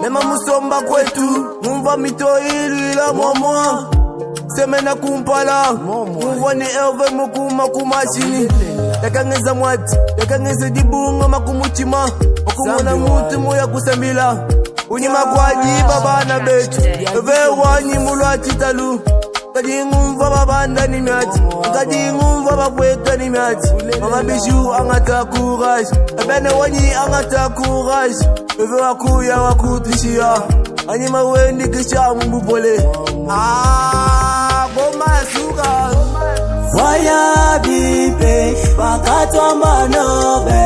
Mema musomba kwetu, mumva mito hili la mwa semena kumpala, mumva ni elve mukuma kumashini. Yakangeza mwati, yakangeza dibunga makumuchima, wakumona mutu moya kusambila. Unyima kwa jiba bana betu, wanyi mulwa chitalu. Kadingumva babanda ni miati, kadingumva babweka ni miati. Mama bishu angata courage, ebene wanyi angata courage. Eve wakuya wakutishia, anyima wendi kisha mbupole. Goma suga. Waya bipe, bakatwa manobe.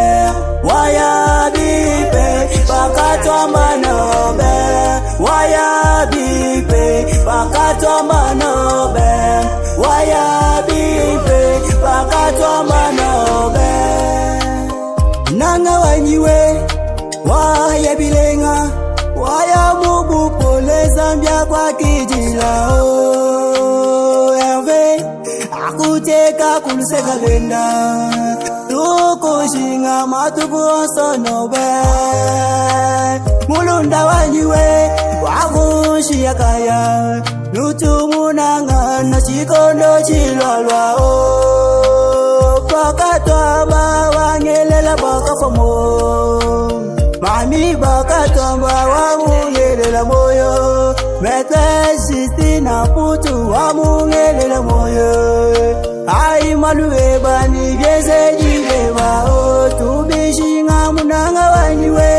Waya bipe, bakatwa manobe. Waya bipe, bakatwa manobe. Waya bipe, bakatwa manobe. Nanga wanyiwe, waya bilenga. Waya mubu pole Zambia kwa kijila. Herve, akuteka kuluseka benda. Tukushinga matuku osonobe. Mulunda wanyiwe, wakushia kaya. Nutumu nangana chikondo chilolwa. Pakatwamba wangelela bakafomo. Mami bakatwamba wamungelela moyo. Metesiti na putu wamungelela moyo. Ai maluwe bani vyeze jileva. Tubishinga munanga wanyiwe.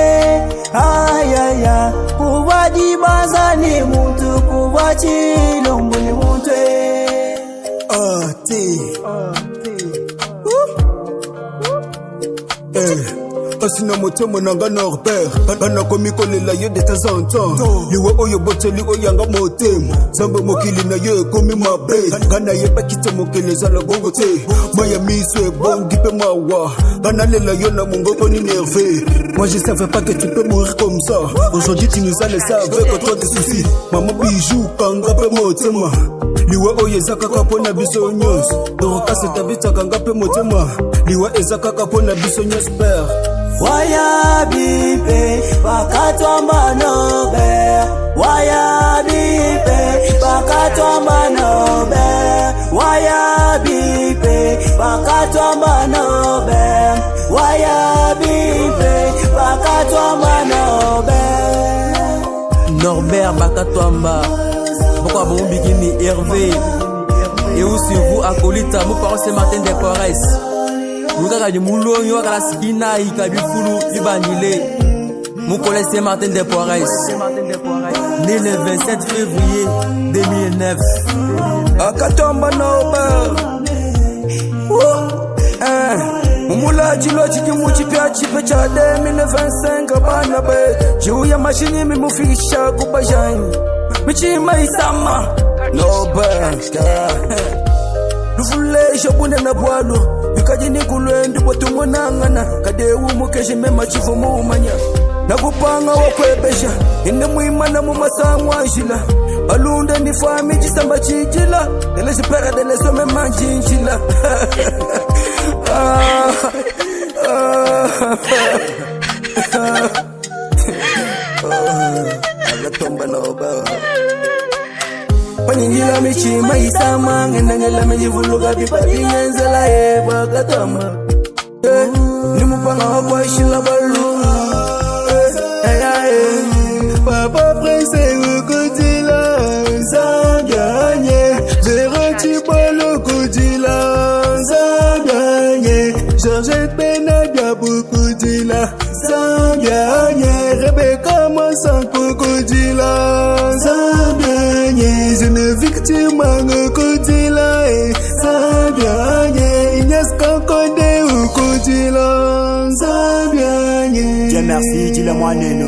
Ayaya kuwaji bazani muntu kuwachi lumbu ni muntu. Asina motemo nanga Norbert Bana komiko lela ye de temps en temps Liwe oyo boteli oyanga motemo Zambe mokili na ye komi mabe Gana ye bakite mokele zala gongo te Maya miswe bongi pe mawa Gana lela yo na mongoko ni nervé. Moi je savais pas que tu peux mourir comme ça. Aujourd'hui tu nous as laissé avec trop de soucis. Maman bijou kanga pe motema Liwe oyo ezaka kapona biso nyos Doroka se tabita kanga pe motema Liwe ezaka kapona biso nyos père. Waya bipe bakatwa manobe. Waya bipe bakatwa manobe. Waya bipe bakatwa manobe. Waya bipe bakatwa manobe. Norbert Bakatwamba, pourquoi vous bikini Hervé? Et aussi vous acolyte, mon parent c'est Martin Despoires. Mukaka di mulonyo kala sikina ikabifulu ibanile. Mon collègue c'est Martin Despoires. Né le 27 février 2009. Bakatwamba Norbert. Mumula chilo chikimuchi pya chipe cha 2025 bana be. Juu ya mashini mimufikisha kubajani. Michima isama Norbert. Lufule shabune na bwalo. Yukajini kulwendi botu mwanangana. Kadewu mukeshi mema chifu muumanya. Nakupanga wakwebesha. Ine muimana mumasangu anjila. Balunde ni fami jisamba chijila. Dele sipera dele some manjinjila. Agatomba Norbert. Panyinjila michima isama. Ngenangela menjivuluga bipati nyenzela Bakatwamba. Nimupanga wakwashila balu. Papa presse Kodila Zanganye Zero Chibolo Kodila Zanganye Georgette Benadia Kodila Zanganye Rebecca Monsanko Kodila Zanganye Jeune victime Kodila Zanganye Ignace Kankode Kodila Zanganye. Dieu merci, dis-le moi Neno.